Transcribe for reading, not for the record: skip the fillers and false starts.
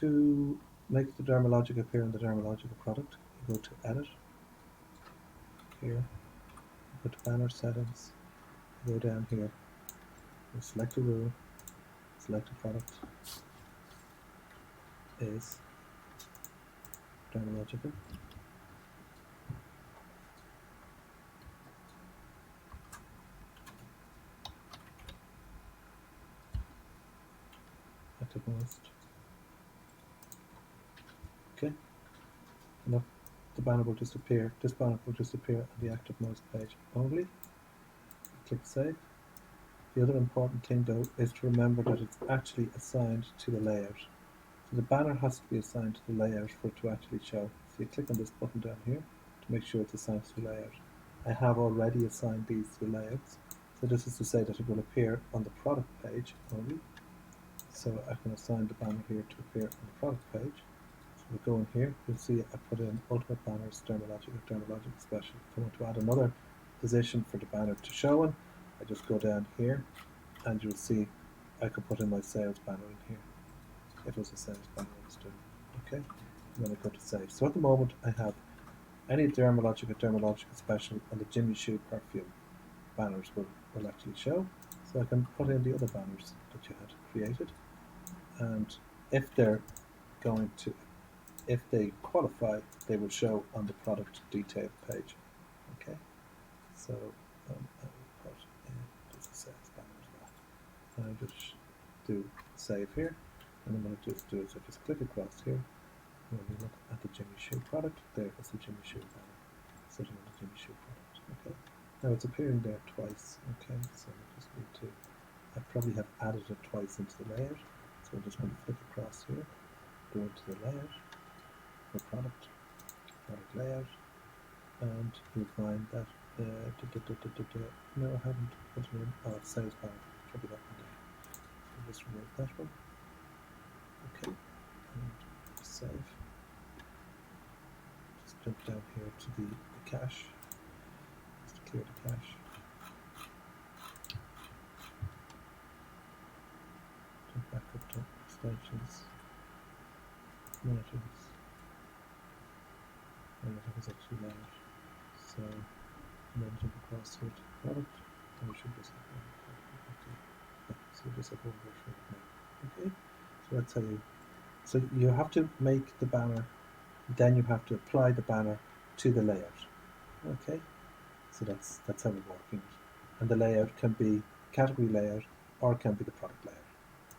To make the dermalogic appear in the dermalogical product, you go to Edit, here, you go to Banner Settings, you go down here, you select a rule, select a product is dermalogical. Activist. Okay, and the banner will just appear. This banner will just appear on the active most page only. Click Save. The other important thing though is to remember that it's actually assigned to the layout. So the banner has to be assigned to the layout for it to actually show. So you click on this button down here to make sure it's assigned to the layout. I have already assigned these to the layouts. So this is to say that it will appear on the product page only. So I can assign the banner here to appear on the product page. So we'll go in here, you'll see I put in Ultimate Banners, Dermalogic, Dermalogic Special. If I want to add another position for the banner to show in, I just go down here and you'll see I could put in my sales banner in here. If it was a sales banner I was doing. Okay, and then I go to save. So at the moment I have any Dermalogic or Dermalogic Special and the Jimmy Choo perfume banners will actually show. So I can put in the other banners that you had created, and if they're going to, if they qualify, they will show on the product detail page. Okay, so I will put in this sales banner as well. And I'll just do save here, and then what I just do is I just click across here. When you look at the Jimmy Choo product, there is the Jimmy Choo banner sitting on the Jimmy Choo product. Okay, now it's appearing there twice. Okay, so I just need to, I probably have added it twice into the layout, so I'm just going to flick across here, go into the layout, for product layout, and you'll find that no, I haven't put it in. Oh, it's sales banner, probably that one there. So just remove that one. Okay, and save. Just jump down here to the cache, just to clear the cache. Jump back up to extensions, monitors. And it was actually layout. So, and then jump across here to the product, and we should just have one. Okay. Yeah, so we just have one version of it now. Okay, so that's how you. So you have to make the banner, then you have to apply the banner to the layout. Okay, so that's how we're working it. And the layout can be category layout or it can be the product layout.